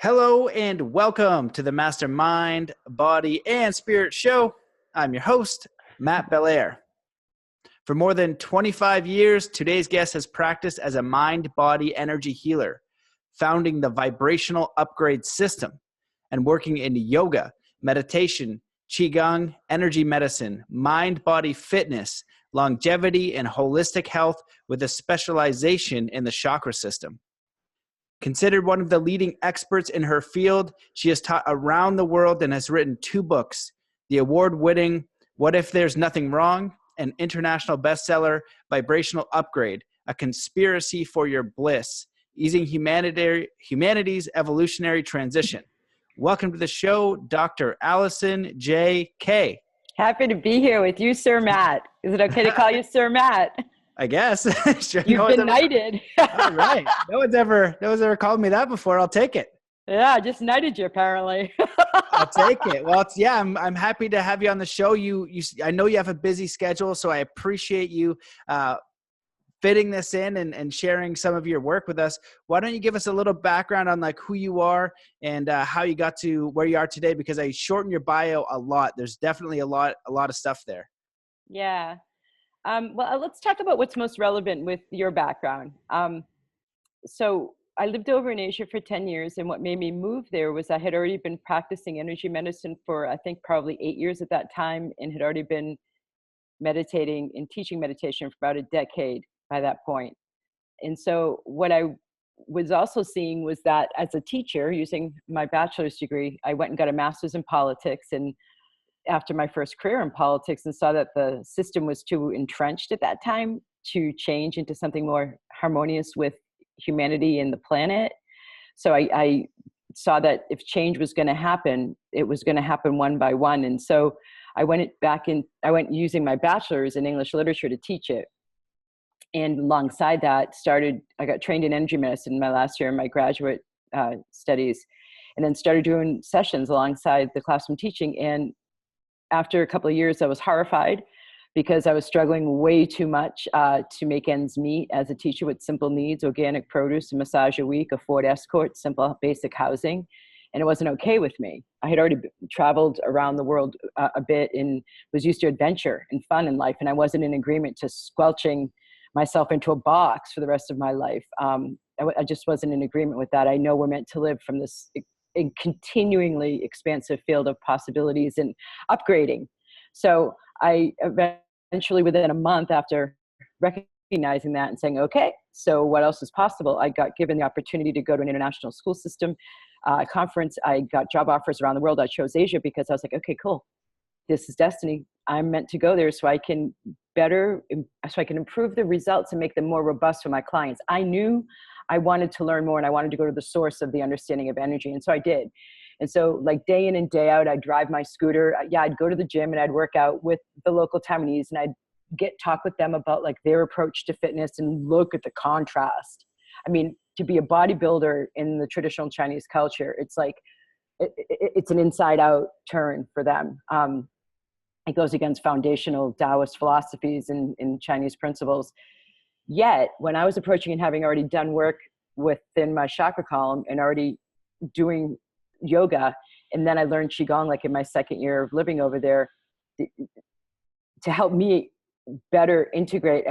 Hello and welcome to the Mastermind, Body, and Spirit Show. I'm your host, Matt Belair. For more than 25 years, today's guest has practiced as a mind-body energy healer, founding the Vibrational UPgrade System and working in yoga, meditation, qigong, energy medicine, mind-body fitness, longevity, and holistic health with a specialization in the chakra system. Considered one of the leading experts in her field, she has taught around the world and has written 2 books, the award-winning What If There's Nothing Wrong? And international bestseller Vibrational UPgrade, A Conspiracy for Your Bliss, Easing Humanity's Evolutionary Transition. Welcome to the show, Dr. Alison J. K. Happy to be here with you, Sir Matt. Is it okay to call you Sir Matt? I guess. Sure. You've been knighted. All right. No one's ever called me that before. I'll take it. Yeah, I just knighted you apparently. I'll take it. Well, I'm happy to have you on the show. I know you have a busy schedule, so I appreciate you fitting this in and sharing some of your work with us. Why don't you give us a little background on like who you are and how you got to where you are today? Because I shortened your bio a lot. There's definitely a lot of stuff there. Yeah. Well, let's talk about what's most relevant with your background. So I lived over in Asia for 10 years, and what made me move there was I had already been practicing energy medicine for, I think, probably 8 years at that time, and had already been meditating and teaching meditation for about a decade by that point. And so what I was also seeing was that as a teacher, using my bachelor's degree, I went and got a master's in politics, and after my first career in politics, and saw that the system was too entrenched at that time to change into something more harmonious with humanity and the planet. So I saw that if change was going to happen, it was going to happen one by one. And so I went using my bachelor's in English literature to teach it. And alongside that, I got trained in energy medicine in my last year in my graduate studies, and then started doing sessions alongside the classroom teaching. And after a couple of years, I was horrified because I was struggling way too much to make ends meet as a teacher with simple needs, organic produce, a massage a week, a Ford Escort, simple basic housing. And it wasn't okay with me. I had already traveled around the world a bit and was used to adventure and fun in life. And I wasn't in agreement to squelching myself into a box for the rest of my life. I just wasn't in agreement with that. I know we're meant to live from this continuingly expansive field of possibilities and upgrading. So I eventually, within a month after recognizing that and saying, okay, so what else is possible? I got given the opportunity to go to an international school system conference. I got job offers around the world. I chose Asia because I was like, okay, cool. This is destiny. I'm meant to go there so I can improve the results and make them more robust for my clients. I knew I wanted to learn more, and I wanted to go to the source of the understanding of energy. And so I did. And so like day in and day out, I'd drive my scooter. I'd go to the gym and I'd work out with the local Taiwanese, and I'd talk with them about like their approach to fitness and look at the contrast. I mean, to be a bodybuilder in the traditional Chinese culture, it's like, it's an inside out turn for them. It goes against foundational Taoist philosophies and Chinese principles. Yet, when I was approaching and having already done work within my chakra column and already doing yoga, and then I learned qigong like in my second year of living over there to help me better integrate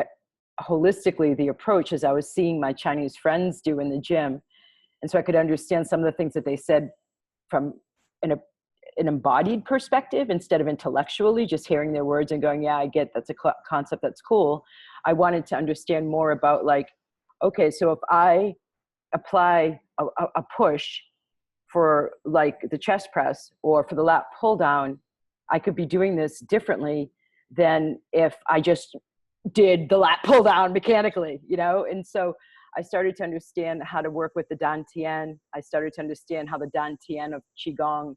holistically the approach as I was seeing my Chinese friends do in the gym. And so I could understand some of the things that they said from an embodied perspective instead of intellectually just hearing their words and going, yeah, I get that's a concept that's cool. I wanted to understand more about like, okay, so if I apply a push for like the chest press or for the lat pull down, I could be doing this differently than if I just did the lat pull down mechanically, you know? And so I started to understand how to work with the Dan Tien. I started to understand how the Dan Tien of qigong,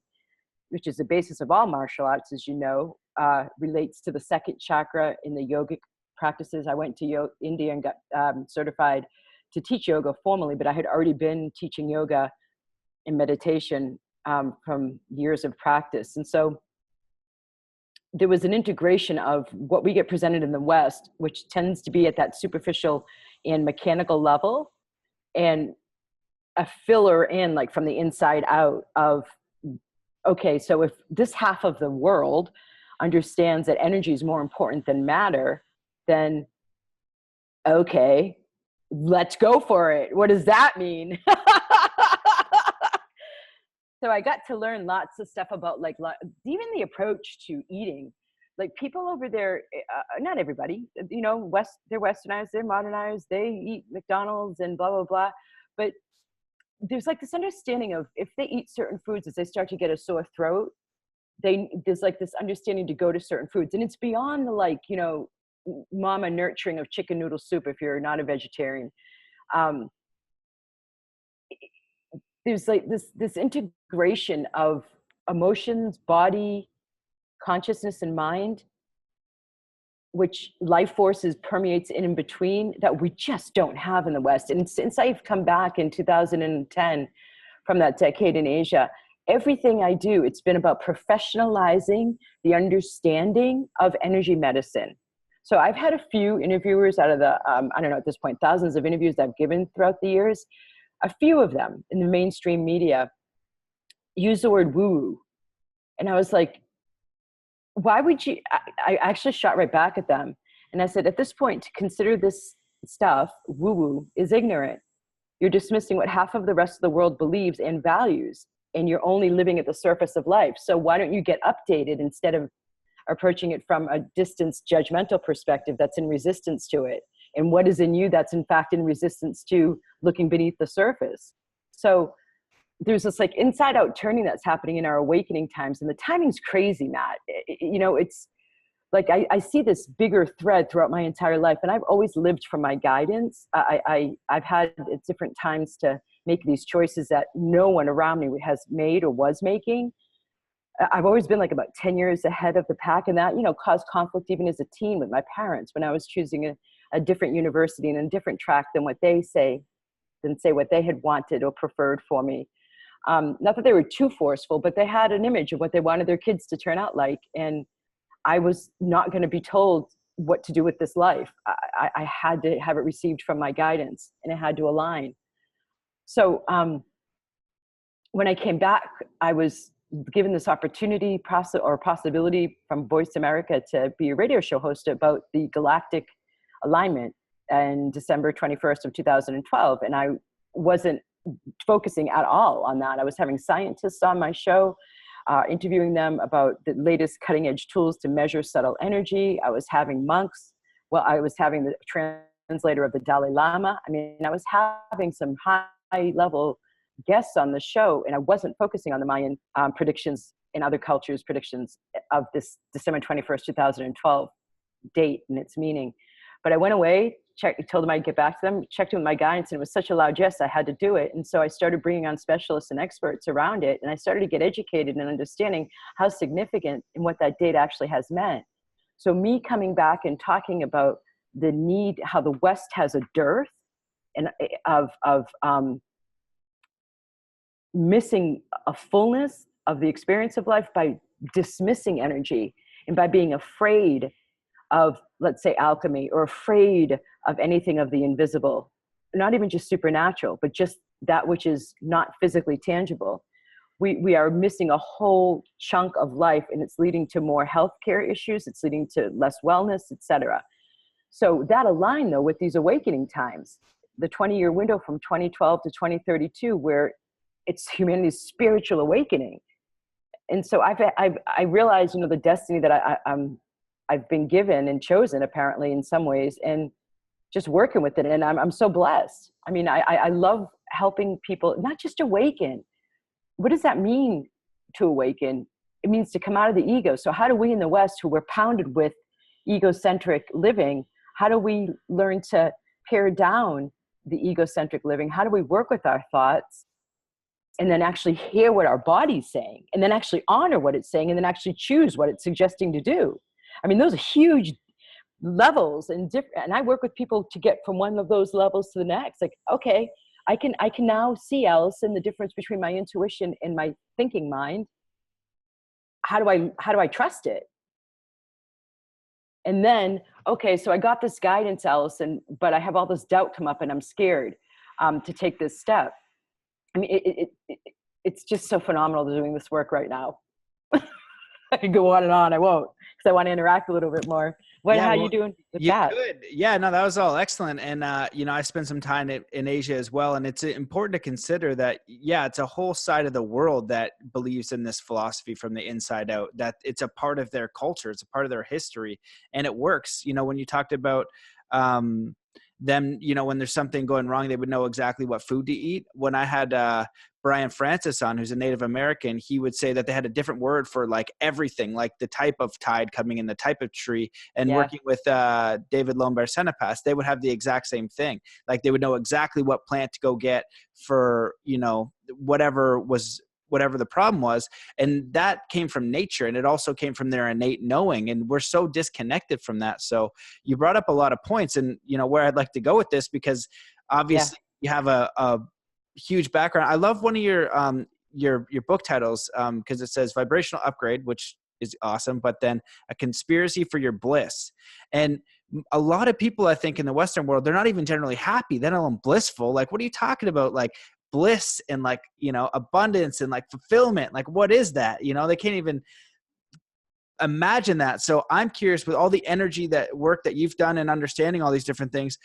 which is the basis of all martial arts, as you know, relates to the second chakra in the yogic practices. I went to India and got certified to teach yoga formally, but I had already been teaching yoga and meditation from years of practice. And so there was an integration of what we get presented in the West, which tends to be at that superficial and mechanical level, and a filler in, like from the inside out of, okay, so if this half of the world understands that energy is more important than matter, then okay, let's go for it. What does that mean? So I got to learn lots of stuff about like even the approach to eating. Like people over there, not everybody, you know, they're westernized, they're modernized, they eat McDonald's and blah, blah, blah. But there's like this understanding of if they eat certain foods, as they start to get a sore throat, there's like this understanding to go to certain foods. And it's beyond the, like, you know, mama nurturing of chicken noodle soup if you're not a vegetarian. There's like this integration of emotions, body, consciousness, and mind, which life forces permeates in between, that we just don't have in the West. And since I've come back in 2010 from that decade in Asia, everything I do, it's been about professionalizing the understanding of energy medicine. So I've had a few interviewers out of the, I don't know at this point, thousands of interviews I've given throughout the years. A few of them in the mainstream media use the word woo-woo. And I was like, why would you, I actually shot right back at them. And I said, at this point, to consider this stuff woo-woo is ignorant. You're dismissing what half of the rest of the world believes and values, and you're only living at the surface of life. So why don't you get updated instead of approaching it from a distance judgmental perspective that's in resistance to it? And what is in you that's in fact in resistance to looking beneath the surface? So there's this like inside out turning that's happening in our awakening times. And the timing's crazy, Matt. You know, it's like, I see this bigger thread throughout my entire life. And I've always lived from my guidance. I've had at different times to make these choices that no one around me has made or was making. I've always been like about 10 years ahead of the pack, and that, you know, caused conflict even as a teen with my parents when I was choosing a different university and a different track than what they say what they had wanted or preferred for me. Not that they were too forceful, but they had an image of what they wanted their kids to turn out like. And I was not going to be told what to do with this life. I had to have it received from my guidance, and it had to align. So when I came back, I was given this opportunity possibility from Voice America to be a radio show host about the Galactic alignment in December 21st of 2012. And I wasn't focusing at all on that. I was having scientists on my show, interviewing them about the latest cutting edge tools to measure subtle energy. I was having monks. Well, I was having the translator of the Dalai Lama. I mean, I was having some high level guests on the show, and I wasn't focusing on the Mayan predictions and other cultures' predictions of this December 21st, 2012 date and its meaning. But I went away, told them I'd get back to them, checked in with my guidance, and it was such a loud yes, I had to do it. And so I started bringing on specialists and experts around it, and I started to get educated and understanding how significant and what that date actually has meant. So me coming back and talking about the need, how the West has a dearth and of missing a fullness of the experience of life by dismissing energy and by being afraid of, let's say, alchemy, or afraid of anything of the invisible, not even just supernatural, but just that which is not physically tangible. We are missing a whole chunk of life, and it's leading to more healthcare issues. It's leading to less wellness, etc. So that aligned though with these awakening times, the 20-year window from 2012 to 2032, where it's humanity's spiritual awakening. And so I realized, you know, the destiny that I've been given and chosen apparently in some ways, and just working with it. And I'm so blessed. I mean, I love helping people, not just awaken. What does that mean to awaken? It means to come out of the ego. So how do we in the West, who were pounded with egocentric living, how do we learn to pare down the egocentric living? How do we work with our thoughts and then actually hear what our body's saying, and then actually honor what it's saying, and then actually choose what it's suggesting to do? I mean, those are huge levels, and I work with people to get from one of those levels to the next. Like, okay, I can now see, Alison, the difference between my intuition and my thinking mind. How do I trust it? And then, okay, so I got this guidance, Alison, but I have all this doubt come up, and I'm scared to take this step. I mean, it's just so phenomenal doing this work right now. I could go on and on. I won't, because I want to interact a little bit more. How are you doing with that? Could. Yeah, no, that was all excellent. And, I spent some time in Asia as well. And it's important to consider that, it's a whole side of the world that believes in this philosophy from the inside out, that it's a part of their culture. It's a part of their history. And it works. When you talked about them, when there's something going wrong, they would know exactly what food to eat. When I had Brian Francis on, who's a Native American, he would say that they had a different word for like everything, like the type of tide coming in, the type of tree. And working with David Lombard Senepas, they would have the exact same thing. Like they would know exactly what plant to go get for, whatever the problem was. And that came from nature. And it also came from their innate knowing. And we're so disconnected from that. So you brought up a lot of points, and, where I'd like to go with this, because obviously you have a huge background. I love one of your book titles, because it says Vibrational Upgrade, which is awesome, but then A Conspiracy for Your Bliss. And a lot of people, I think, in the Western world, they're not even generally happy. They're not blissful. Like, what are you talking about? Like bliss and like, abundance and like fulfillment. Like, what is that? They can't even imagine that. So I'm curious, with all the energy work that you've done and understanding all these different things,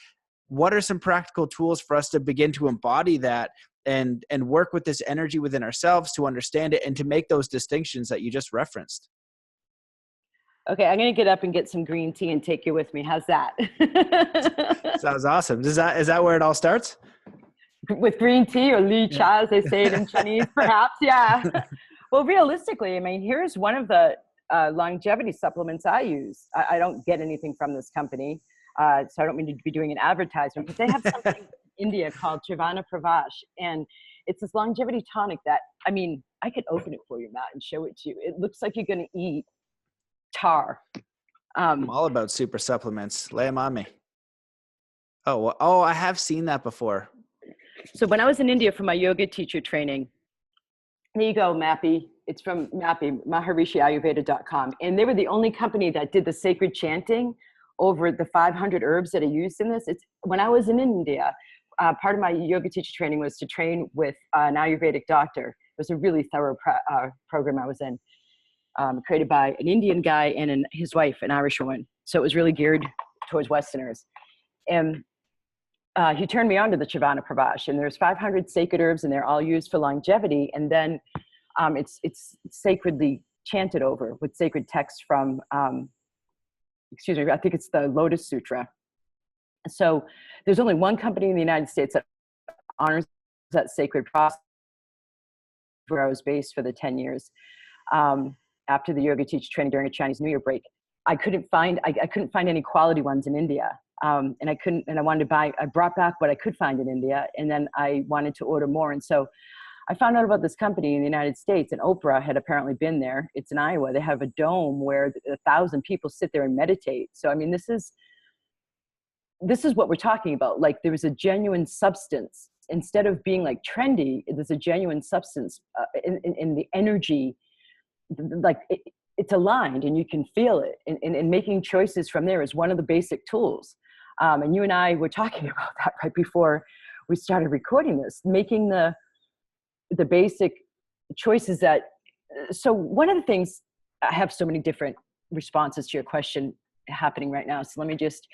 what are some practical tools for us to begin to embody that and work with this energy within ourselves to understand it and to make those distinctions that you just referenced? Okay, I'm going to get up and get some green tea and take you with me. How's that? Sounds awesome. Is that where it all starts? With green tea, or li cha, as they say it in Chinese, perhaps. Yeah. Well, realistically, I mean, here's one of the longevity supplements I use. I don't get anything from this company, so I don't mean to be doing an advertisement, but they have something in India called Chivana Pravash, and it's this longevity tonic that, I mean, I could open it for you, Matt, and show it to you. It looks like you're going to eat tar. I'm all about super supplements. Lay them on me. Oh, I have seen that before. So when I was in India for my yoga teacher training, there you go, Mappy. It's from Mappy, MahariShiAyurveda.com. And they were the only company that did the sacred chanting over the 500 herbs that are used in this. When I was in India, part of my yoga teacher training was to train with an Ayurvedic doctor. It was a really thorough program I was in, created by an Indian guy and his wife, an Irish woman. So it was really geared towards Westerners. And he turned me on to the Chivana Pravash, and there's 500 sacred herbs, and they're all used for longevity. And then it's sacredly chanted over with sacred text from, I think it's the Lotus Sutra. So there's only one company in the United States that honors that sacred process, where I was based for the 10 years after the yoga teacher training during a Chinese New Year break. I couldn't find any quality ones in India. And I brought back what I could find in India, and then I wanted to order more. And so I found out about this company in the United States, and Oprah had apparently been there. It's in Iowa. They have a dome where 1,000 people sit there and meditate. So, I mean, this is what we're talking about. Like, there was a genuine substance. Instead of being like trendy, there's a genuine substance in the energy. Like, it's aligned and you can feel it. And making choices from there is one of the basic tools. And you and I were talking about that right before we started recording this, making the basic choices so one of the things, I have so many different responses to your question happening right now. So let me just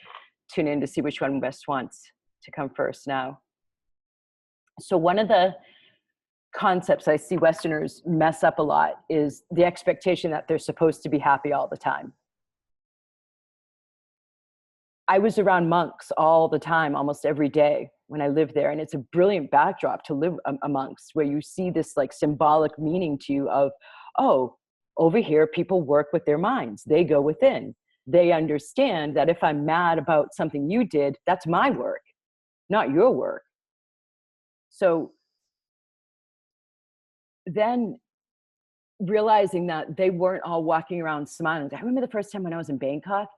tune in to see which one best wants to come first now. So one of the concepts I see Westerners mess up a lot is the expectation that they're supposed to be happy all the time. I was around monks all the time, almost every day when I lived there. And it's a brilliant backdrop to live amongst, where you see this like symbolic meaning to you of, oh, over here, people work with their minds. They go within. They understand that if I'm mad about something you did, that's my work, not your work. So then realizing that they weren't all walking around smiling. I remember the first time when I was in Bangkok,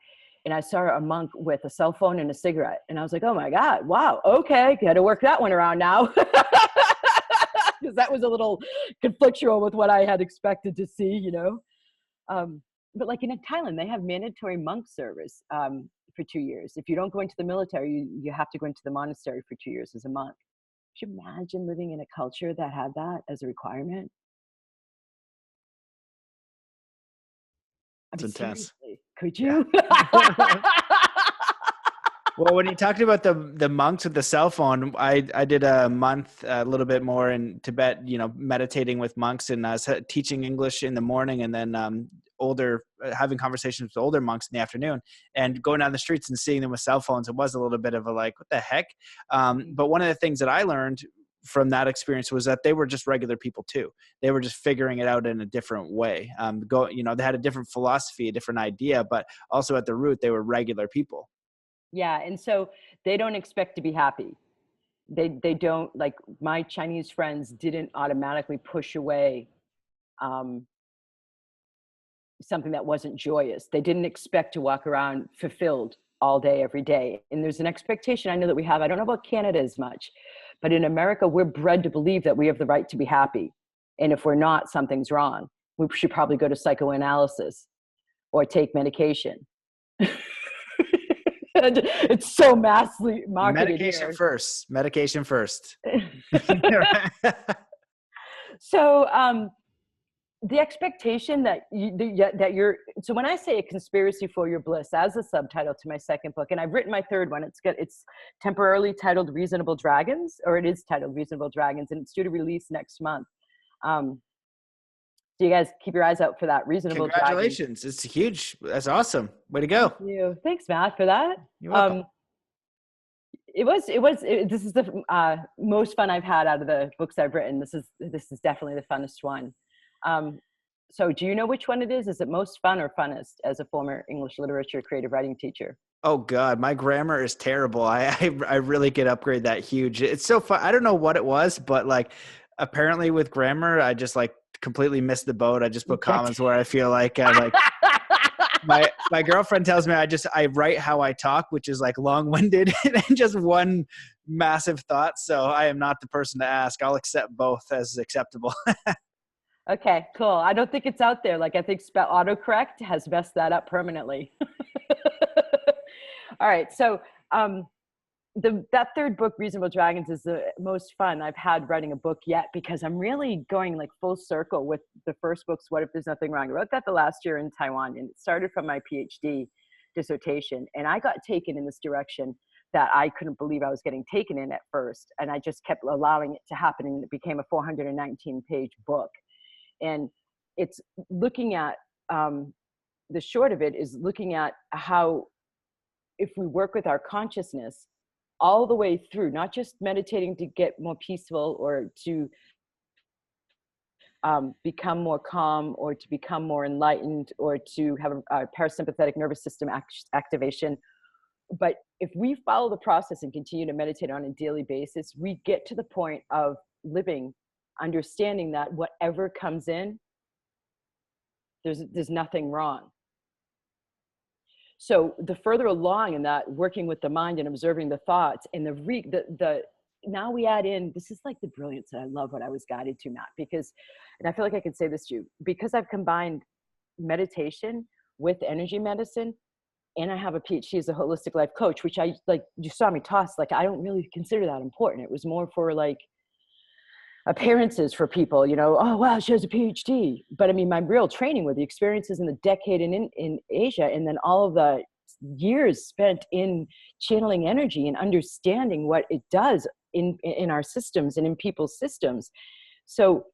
and I saw a monk with a cell phone and a cigarette. And I was like, oh my God, wow, okay, got to work that one around now. Because that was a little conflictual with what I had expected to see, you know. But like in Thailand, they have mandatory monk service for 2 years. If you don't go into the military, you have to go into the monastery for 2 years as a monk. Could you imagine living in a culture that had that as a requirement? I It's mean, intense. seriously, could Yeah. you? Well, when you talked about the monks with the cell phone, I did a month, a little bit more in Tibet, you know, meditating with monks and teaching English in the morning, and then having conversations with older monks in the afternoon, and going down the streets and seeing them with cell phones. It was a little bit of a like, what the heck? But one of the things that I learned from that experience was that they were just regular people too. They were just figuring it out in a different way. They had a different philosophy, a different idea, but also at the root, they were regular people. Yeah, and so they don't expect to be happy. They don't, like, my Chinese friends didn't automatically push away um, something that wasn't joyous. They didn't expect to walk around fulfilled all day, every day. And there's an expectation I know that we have. I don't know about Canada as much, but in America, we're bred to believe that we have the right to be happy. And if we're not, something's wrong. We should probably go to psychoanalysis or take medication. It's so massively marketed Medication here. first. Medication first. So the expectation that you're, so when I say a conspiracy for your bliss as a subtitle to my second book, and I've written my third one, it's temporarily titled Reasonable Dragons, or it is titled Reasonable Dragons, and it's due to release next month. So you guys keep your eyes out for that. Reasonable Congratulations. Dragons. It's huge. That's awesome. Way to go. Thank you. Thanks, Matt, for that. You're welcome. This is the most fun I've had out of the books I've written. This is definitely the funnest one. So do you know which one it is? Is it most fun or funnest as a former English literature creative writing teacher? Oh God, my grammar is terrible. I really could upgrade that huge. It's so fun. I don't know what it was, but like apparently with grammar, I just like completely missed the boat. I just put commas where I feel like I'm like my girlfriend tells me I write how I talk, which is like long-winded and just one massive thought. So I am not the person to ask. I'll accept both as acceptable. Okay, cool. I don't think it's out there. Like, I think autocorrect has messed that up permanently. All right. So that third book, Reasonable Dragons, is the most fun I've had writing a book yet, because I'm really going like full circle with the first book's What If There's Nothing Wrong. I wrote that the last year in Taiwan, and it started from my PhD dissertation. And I got taken in this direction that I couldn't believe I was getting taken in at first. And I just kept allowing it to happen, and it became a 419-page book. And it's looking at, the short of it is looking at how, if we work with our consciousness all the way through, not just meditating to get more peaceful or to become more calm or to become more enlightened or to have a parasympathetic nervous system activation. But if we follow the process and continue to meditate on a daily basis, we get to the point of living, understanding that whatever comes in, there's nothing wrong. So the further along in that, working with the mind and observing the thoughts, and now we add in, this is like the brilliance that I love what I was guided to, Matt, because, and I feel like I could say this to you, because I've combined meditation with energy medicine, and I have a PhD as a holistic life coach, which I, like, you saw me toss, like, I don't really consider that important. It was more for like appearances for people, oh, wow, she has a PhD. But I mean, my real training were the experiences in the decade in Asia, and then all of the years spent in channeling energy and understanding what it does in our systems and in people's systems. So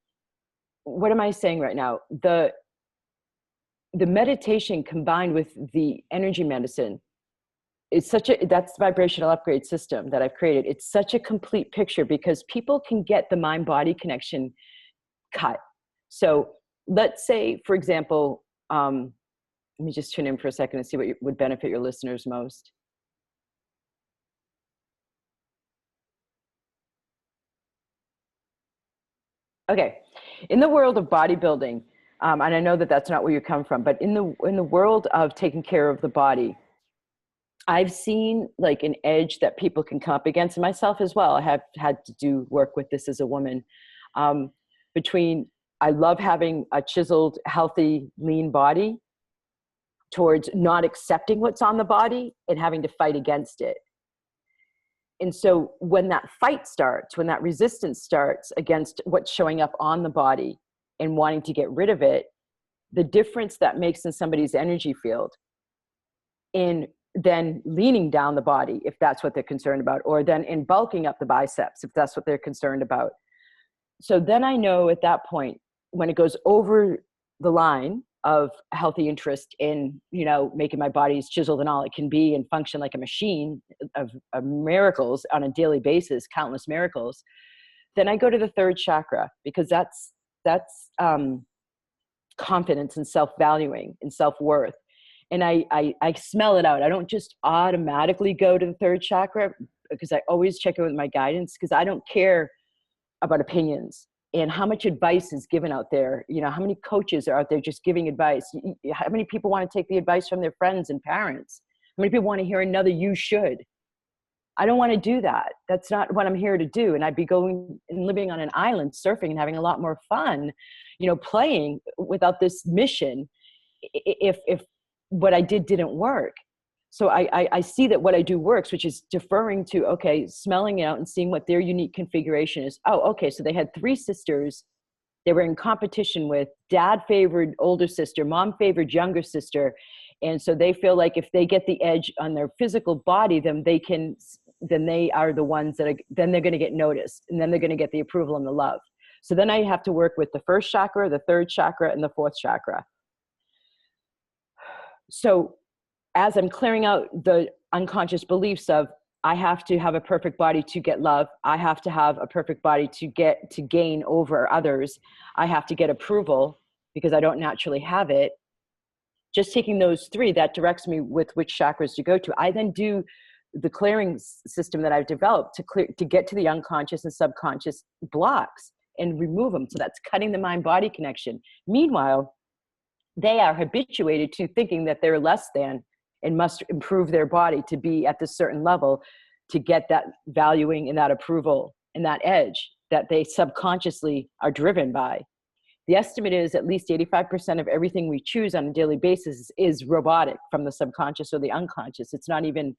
what am I saying right now? The meditation combined with the energy medicine, it's that's the vibrational upgrade system that I've created. It's such a complete picture, because people can get the mind-body connection cut. So let's say, for example, let me just tune in for a second and see what would benefit your listeners most. Okay, in the world of bodybuilding, and I know that that's not where you come from, but in the world of taking care of the body, I've seen like an edge that people can come up against, and myself as well. I have had to do work with this as a woman. Between, I love having a chiseled, healthy, lean body, towards not accepting what's on the body and having to fight against it. And so when that fight starts, when that resistance starts against what's showing up on the body and wanting to get rid of it, the difference that makes in somebody's energy field in then leaning down the body, if that's what they're concerned about, or then in bulking up the biceps, if that's what they're concerned about. So then I know at that point, when it goes over the line of healthy interest in, you know, making my body as chiseled and all it can be and function like a machine of miracles on a daily basis, countless miracles, then I go to the third chakra, because that's confidence and self-valuing and self-worth. And I smell it out. I don't just automatically go to the third chakra, because I always check in with my guidance, because I don't care about opinions and how much advice is given out there. You know, how many coaches are out there just giving advice? How many people want to take the advice from their friends and parents? How many people want to hear another "you should"? I don't want to do that. That's not what I'm here to do. And I'd be going and living on an island, surfing and having a lot more fun, you know, playing without this mission if what I didn't work. So I see that what I do works, which is deferring to, okay, smelling it out and seeing what their unique configuration is. Oh, okay, so they had 3 sisters they were in competition with. Dad favored older sister, mom favored younger sister. And so they feel like if they get the edge on their physical body, then they are the ones that then they're going to get noticed, and then they're going to get the approval and the love. So then I have to work with the first chakra, the third chakra, and the fourth chakra. So as I'm clearing out the unconscious beliefs of, I have to have a perfect body to get love, I have to have a perfect body to gain over others, I have to get approval because I don't naturally have it. Just taking those 3, that directs me with which chakras to go to. I then do the clearing system that I've developed to get to the unconscious and subconscious blocks and remove them. So that's cutting the mind-body connection. Meanwhile, they are habituated to thinking that they're less than and must improve their body to be at this certain level to get that valuing and that approval and that edge that they subconsciously are driven by. The estimate is at least 85% of everything we choose on a daily basis is robotic from the subconscious or the unconscious. It's not even,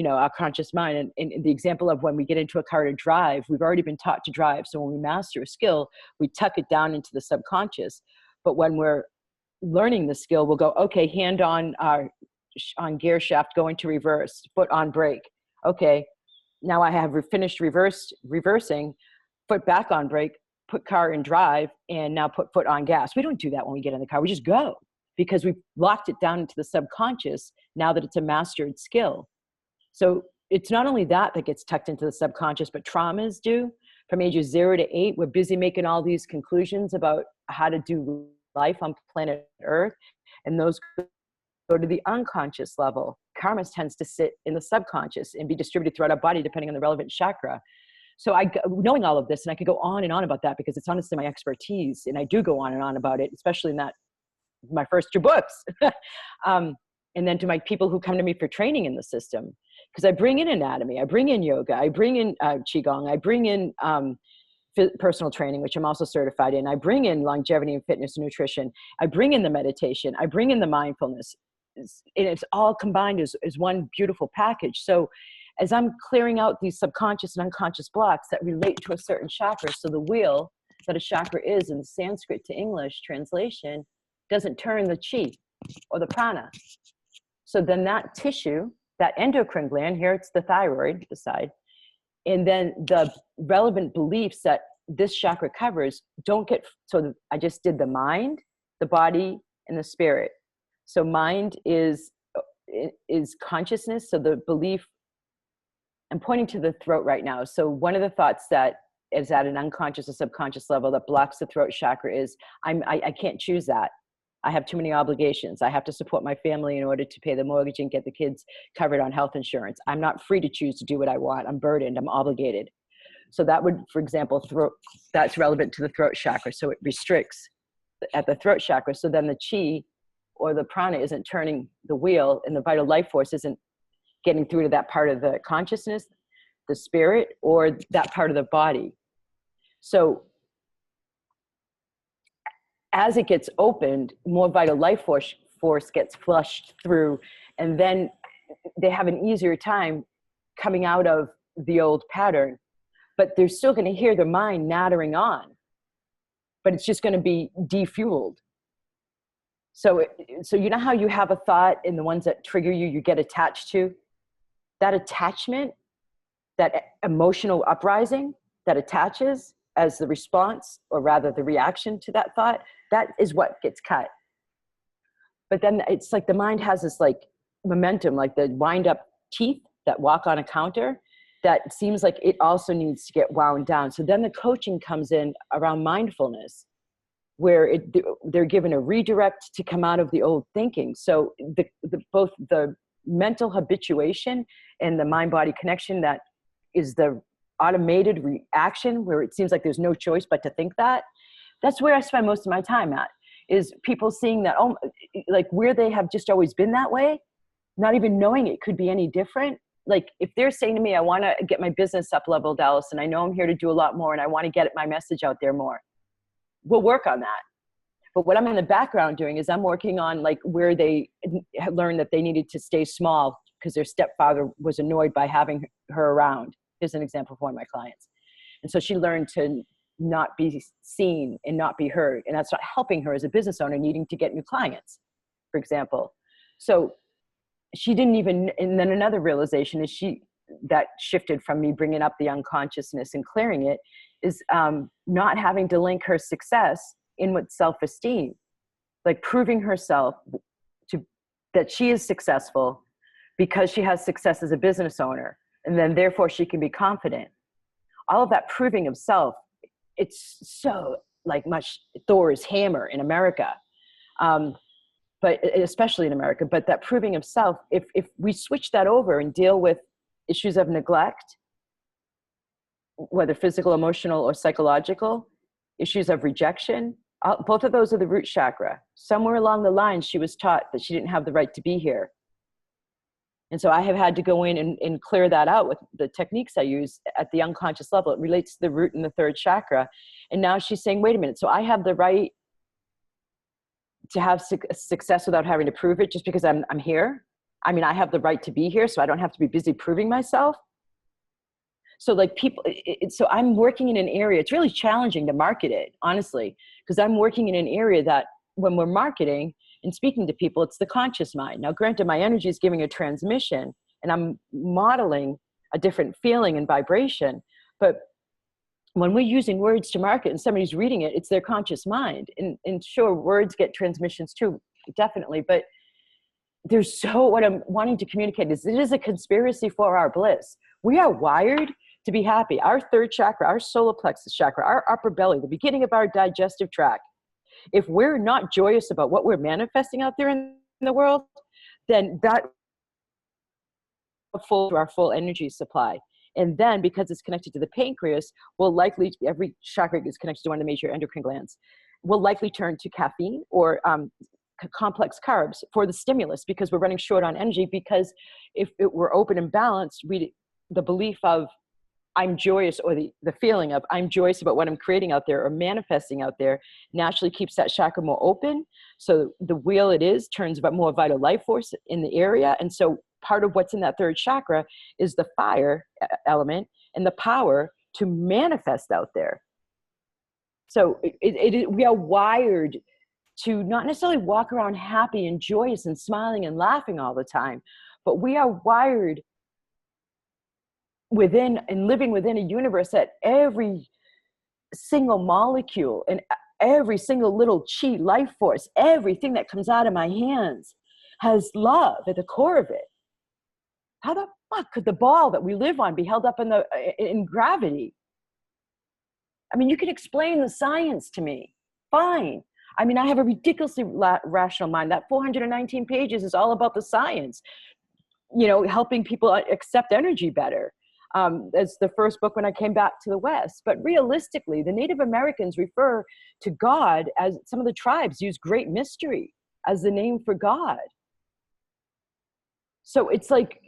our conscious mind. And in the example of when we get into a car to drive, we've already been taught to drive. So when we master a skill, we tuck it down into the subconscious. But when we're learning the skill, we'll go, okay, hand on gear shaft, going to reverse, foot on brake. Okay, now I have finished reversing, foot back on brake, put car in drive, and now put foot on gas. We don't do that when we get in the car. We just go because we've locked it down into the subconscious now that it's a mastered skill. So it's not only that gets tucked into the subconscious, but traumas do. From ages 0 to 8, we're busy making all these conclusions about how to do life on planet Earth, and those go to the unconscious level. Karma tends to sit in the subconscious and be distributed throughout our body depending on the relevant chakra. So knowing all of this, and I could go on and on about that because it's honestly my expertise, and I do go on and on about it, especially in my first 2 books. And then to my people who come to me for training in the system, because I bring in anatomy, I bring in yoga, I bring in qigong, I bring in personal training, which I'm also certified in. I bring in longevity and fitness and nutrition. I bring in the meditation. I bring in the mindfulness. And it's all combined as one beautiful package. So as I'm clearing out these subconscious and unconscious blocks that relate to a certain chakra, so the wheel that a chakra is in Sanskrit to English translation doesn't turn the chi or the prana. So then that tissue, that endocrine gland, here it's the thyroid, the side, and then the relevant beliefs that this chakra covers so I just did the mind, the body, and the spirit. So mind is consciousness. So the belief, I'm pointing to the throat right now. So one of the thoughts that is at an unconscious or subconscious level that blocks the throat chakra is, I can't choose that. I have too many obligations. I have to support my family in order to pay the mortgage and get the kids covered on health insurance. I'm not free to choose to do what I want. I'm burdened. I'm obligated. So that would, for example, that's relevant to the throat chakra. So it restricts at the throat chakra. So then the chi or the prana isn't turning the wheel, and the vital life force isn't getting through to that part of the consciousness, the spirit, or that part of the body. So as it gets opened, more vital life force gets flushed through, and then they have an easier time coming out of the old pattern, but they're still going to hear the mind nattering on, but it's just going to be defueled. So you know how you have a thought and the ones that trigger you, you get attached to? That attachment, that emotional uprising that attaches as the response, or rather the reaction to that thought, that is what gets cut. But then it's like the mind has this like momentum, like the wind up teeth that walk on a counter, that seems like it also needs to get wound down. So then the coaching comes in around mindfulness, where they're given a redirect to come out of the old thinking. So both the mental habituation and the mind-body connection, that is the automated reaction where it seems like there's no choice but to think that. That's where I spend most of my time at, is people seeing that, oh, like where they have just always been that way, not even knowing it could be any different. Like if they're saying to me, I want to get my business up leveled, Alison, I know I'm here to do a lot more and I want to get my message out there more. We'll work on that. But what I'm in the background doing is I'm working on like where they learned that they needed to stay small because their stepfather was annoyed by having her around. Here's an example for one of my clients. And so she learned to not be seen and not be heard. And that's not helping her as a business owner needing to get new clients, for example. So she didn't even, and then another realization is that shifted from me bringing up the unconsciousness and clearing it, is not having to link her success in with self-esteem, like proving herself that she is successful because she has success as a business owner, and then therefore she can be confident. All of that proving of self, it's so like much Thor's hammer in America, but especially in America. But that proving of self, if we switch that over and deal with issues of neglect, whether physical, emotional, or psychological, issues of rejection, both of those are the root chakra. Somewhere along the line, she was taught that she didn't have the right to be here. And so I have had to go in and clear that out with the techniques I use at the unconscious level. It relates to the root and the third chakra. And now she's saying, wait a minute, so I have the right to have success without having to prove it just because I'm here? I mean, I have the right to be here, so I don't have to be busy proving myself. So like people, so I'm working in an area, it's really challenging to market it, honestly, because I'm working in an area that when we're marketing and speaking to people, it's the conscious mind. Now, granted, my energy is giving a transmission and I'm modeling a different feeling and vibration, but when we're using words to market and somebody's reading it, it's their conscious mind. And sure, words get transmissions too, definitely, but what I'm wanting to communicate is it is a conspiracy for our bliss. We are wired to be happy. Our third chakra, our solar plexus chakra, our upper belly, the beginning of our digestive tract. If we're not joyous about what we're manifesting out there in the world, then that our full energy supply. And then because it's connected to the pancreas, every chakra is connected to one of the major endocrine glands, will likely turn to caffeine or complex carbs for the stimulus, because we're running short on energy. Because if it were open and balanced, the belief of I'm joyous, or the feeling of I'm joyous about what I'm creating out there or manifesting out there, naturally keeps that chakra more open. So the wheel turns about more vital life force in the area. And so part of what's in that third chakra is the fire element and the power to manifest out there. So we are wired to not necessarily walk around happy and joyous and smiling and laughing all the time, but we are wired within and living within a universe that every single molecule and every single little chi life force, everything that comes out of my hands has love at the core of it. How the fuck could the ball that we live on be held up in gravity? I mean, you can explain the science to me. Fine. I mean, I have a ridiculously rational mind. That 419 pages is all about the science, helping people accept energy better. As the first book when I came back to the West. But realistically, the Native Americans refer to God as, some of the tribes use great mystery as the name for God. So it's like,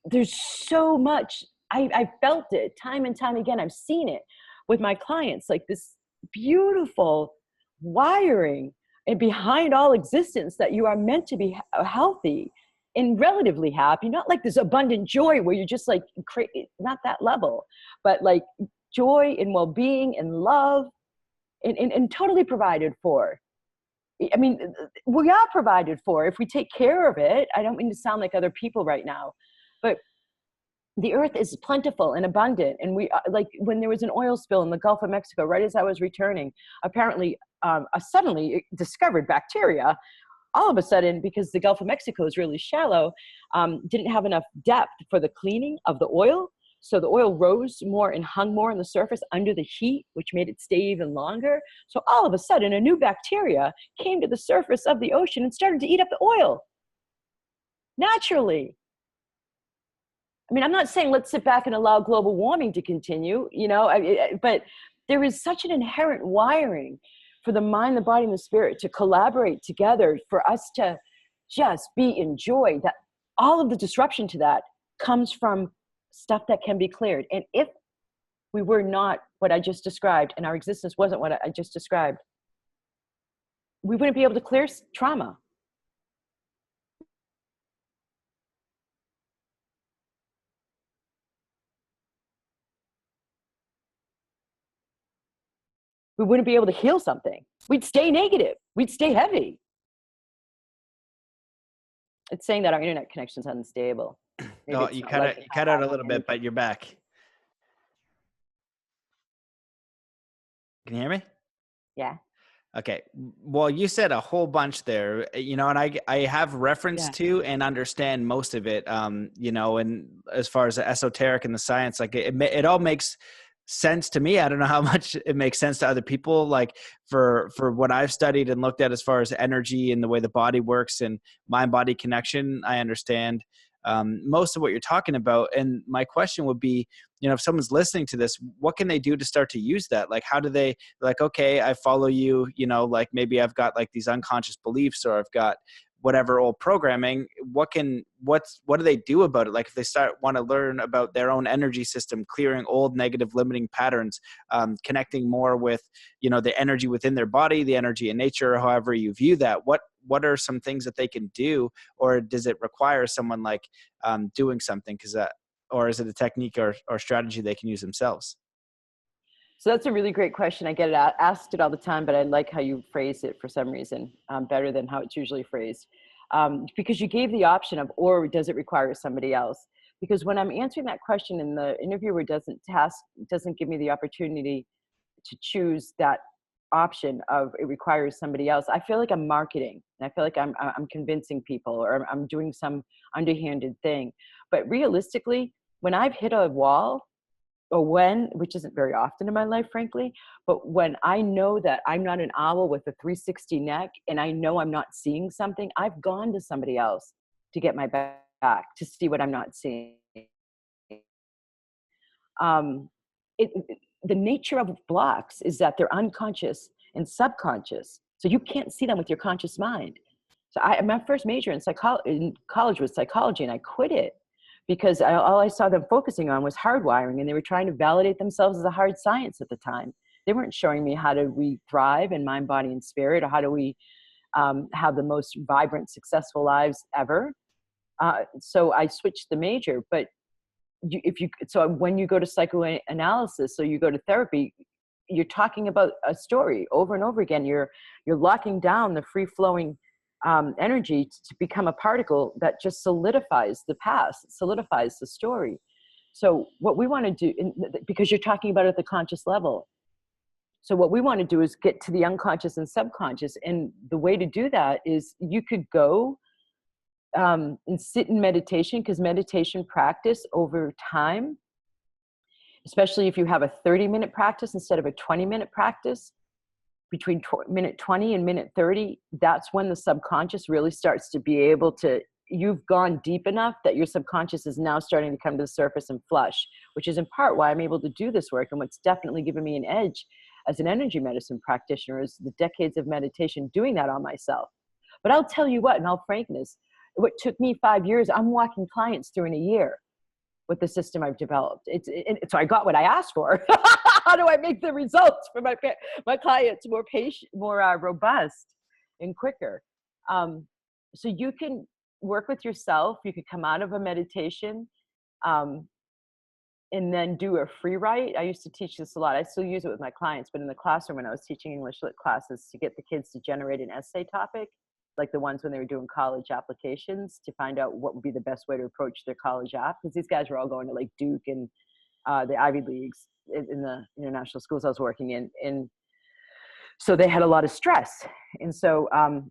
there's so much, I felt it time and time again. I've seen it with my clients, like this beautiful wiring and behind all existence that you are meant to be healthy and relatively happy, not like this abundant joy where you're just like, not that level, but like joy and well-being and love and totally provided for. I mean, we are provided for if we take care of it. I don't mean to sound like other people right now, but the earth is plentiful and abundant. And we, like when there was an oil spill in the Gulf of Mexico, right as I was returning, apparently suddenly discovered bacteria all of a sudden, because the Gulf of Mexico is really shallow, didn't have enough depth for the cleaning of the oil. So the oil rose more and hung more on the surface under the heat, which made it stay even longer. So all of a sudden, a new bacteria came to the surface of the ocean and started to eat up the oil naturally. I mean, I'm not saying let's sit back and allow global warming to continue, you know, but there is such an inherent wiring for the mind, the body, and the spirit to collaborate together, for us to just be in joy. That all of the disruption to that comes from stuff that can be cleared. And if we were not what I just described, and our existence wasn't what I just described, we wouldn't be able to clear trauma. We wouldn't be able to heal something. We'd stay negative. We'd stay heavy. It's saying that our internet connection's unstable. Oh, you cut out a little bit, but you're back. Can you hear me? Yeah. Okay. Well, you said a whole bunch there, you know, and I have reference to and understand most of it, you know, and as far as the esoteric and the science, like it all makes sense to me. I don't know how much it makes sense to other people. Like for what I've studied and looked at as far as energy and the way the body works and mind body connection, I understand most of what you're talking about. And my question would be, you know, if someone's listening to this, what can they do to start to use that? Like, how do they, like, okay, I follow you, you know, like maybe I've got like these unconscious beliefs, or I've got whatever old programming. What do they do about it? Like if they want to learn about their own energy system, clearing old negative limiting patterns, connecting more with, you know, the energy within their body, the energy in nature, however you view that, what are some things that they can do? Or does it require someone like doing something? Or is it a technique or strategy they can use themselves? So that's a really great question. I get asked it all the time, but I like how you phrase it for some reason better than how it's usually phrased. Because you gave the option of, or does it require somebody else? Because when I'm answering that question and the interviewer doesn't give me the opportunity to choose that option of it requires somebody else, I feel like I'm marketing, and I feel like I'm convincing people, or I'm doing some underhanded thing. But realistically, when I've hit a wall, or which isn't very often in my life, frankly, but when I know that I'm not an owl with a 360 neck and I know I'm not seeing something, I've gone to somebody else to get my back, to see what I'm not seeing. The nature of blocks is that they're unconscious and subconscious. So you can't see them with your conscious mind. So my first major in college was psychology, and I quit it because all I saw them focusing on was hardwiring, and they were trying to validate themselves as a hard science at the time. They weren't showing me how do we thrive in mind, body, and spirit, or how do we have the most vibrant, successful lives ever. So I switched the major. But so when you go to psychoanalysis, so you go to therapy, you're talking about a story over and over again. You're locking down the free-flowing energy to become a particle that just solidifies the past, solidifies the story. So what we want to do, because you're talking about it at the conscious level, so what we want to do is get to the unconscious and subconscious. And the way to do that is you could go and sit in meditation, because meditation practice over time, especially if you have a 30-minute practice instead of a 20-minute practice, between minute 20 and minute 30, that's when the subconscious really starts to be able to, you've gone deep enough that your subconscious is now starting to come to the surface and flush, which is in part why I'm able to do this work. And what's definitely given me an edge as an energy medicine practitioner is the decades of meditation doing that on myself. But I'll tell you what, in all frankness, what took me 5 years, I'm walking clients through in a year with the system I've developed. So I got what I asked for. How do I make the results for my clients more patient, more robust and quicker? So you can work with yourself. You could come out of a meditation, and then do a free write. I used to teach this a lot. I still use it with my clients, but in the classroom when I was teaching English lit classes, to get the kids to generate an essay topic, like the ones when they were doing college applications, to find out what would be the best way to approach their college app. Because these guys were all going to like Duke and the Ivy Leagues in the international schools I was working in. And so they had a lot of stress. And so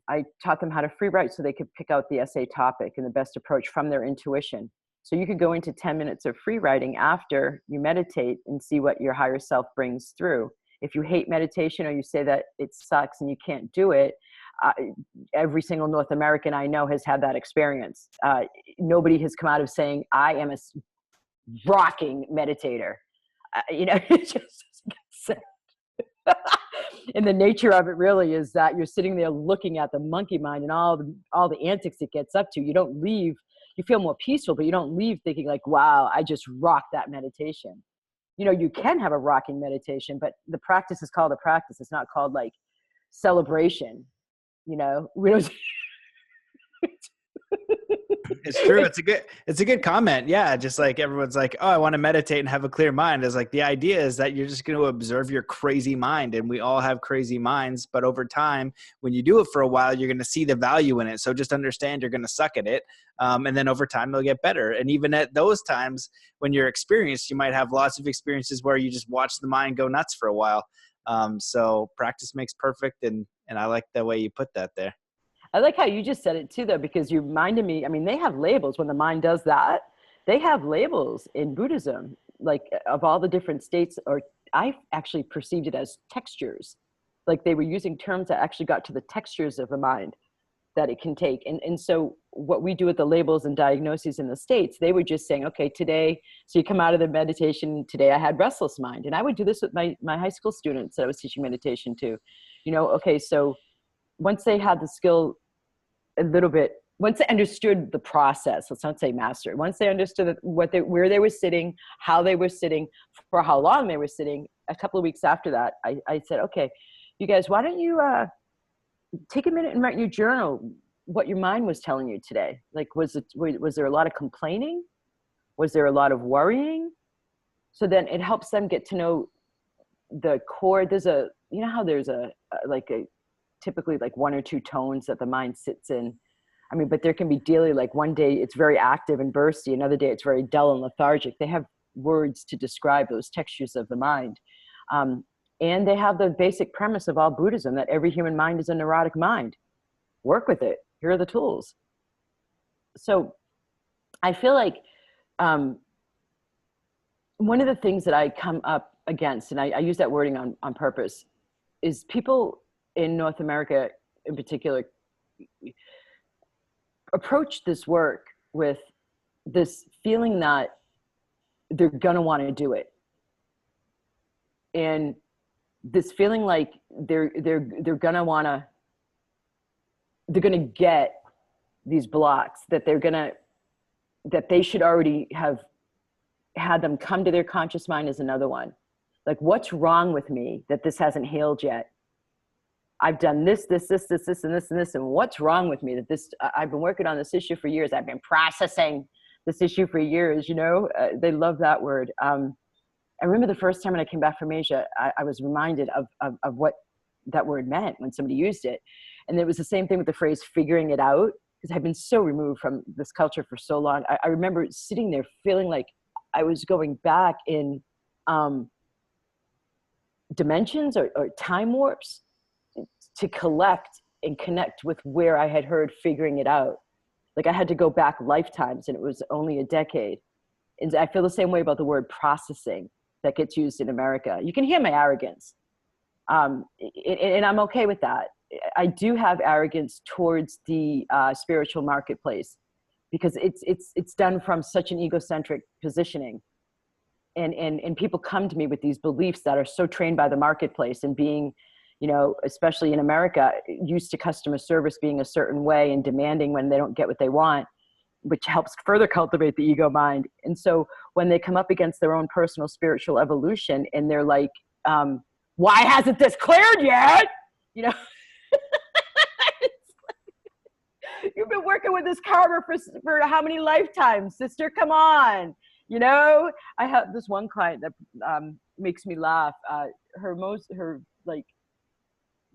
I taught them how to free write so they could pick out the essay topic and the best approach from their intuition. So you could go into 10 minutes of free writing after you meditate and see what your higher self brings through. If you hate meditation or you say that it sucks and you can't do it, every single North American I know has had that experience. Nobody has come out of saying, I am a rocking meditator. It just doesn't get said. And the nature of it really is that you're sitting there looking at the monkey mind and all the antics it gets up to. You don't leave. You feel more peaceful, but you don't leave thinking like, wow, I just rocked that meditation. You can have a rocking meditation, but the practice is called a practice. It's not called like celebration. We don't. It's true. It's a good comment. Yeah. Just like everyone's like, oh, I want to meditate and have a clear mind. It's like, the idea is that you're just going to observe your crazy mind, and we all have crazy minds, but over time, when you do it for a while, you're going to see the value in it. So just understand you're going to suck at it. And then over time they'll get better. And even at those times when you're experienced, you might have lots of experiences where you just watch the mind go nuts for a while. So practice makes perfect. And I like the way you put that there. I like how you just said it too, though, because you reminded me, they have labels when the mind does that. They have labels in Buddhism, like of all the different states, or I actually perceived it as textures. Like they were using terms that actually got to the textures of the mind that it can take. And so what we do with the labels and diagnoses in the States, they were just saying, okay, today, so you come out of the meditation, today I had restless mind. And I would do this with my high school students that I was teaching meditation to. Okay, so once they had the skill a little bit, once they understood the process, let's not say mastered, once they understood where they were sitting, how they were sitting, for how long they were sitting, a couple of weeks after that, I said, okay, you guys, why don't you take a minute and write in your journal what your mind was telling you today? Like, was there a lot of complaining? Was there a lot of worrying? So then it helps them get to know the core. There's how there's typically like one or two tones that the mind sits in. But there can be daily, like one day it's very active and bursty, another day it's very dull and lethargic. They have words to describe those textures of the mind. And they have the basic premise of all Buddhism that every human mind is a neurotic mind. Work with it. Here are the tools. So I feel like one of the things that I come up against, and I use that wording on purpose, is people in North America in particular approach this work with this feeling that they're going to want to do it. And this feeling like they're going to get these blocks that they should already have had them come to their conscious mind is another one. Like, what's wrong with me that this hasn't healed yet? I've done this, and this. And what's wrong with me that this, I've been working on this issue for years. I've been processing this issue for years, they love that word. I remember the first time when I came back from Asia, I was reminded of what that word meant when somebody used it. And it was the same thing with the phrase figuring it out, because I've been so removed from this culture for so long. I remember sitting there feeling like I was going back in dimensions or time warps to collect and connect with where I had heard figuring it out. Like I had to go back lifetimes, and it was only a decade. And I feel the same way about the word processing that gets used in America. You can hear my arrogance. And I'm okay with that. I do have arrogance towards the spiritual marketplace, because it's done from such an egocentric positioning. And people come to me with these beliefs that are so trained by the marketplace and being, especially in America, used to customer service being a certain way and demanding when they don't get what they want, which helps further cultivate the ego mind. And so when they come up against their own personal spiritual evolution and they're like, why hasn't this cleared yet? You've been working with this karma for how many lifetimes, sister? Come on. You know, I have this one client that makes me laugh. Her like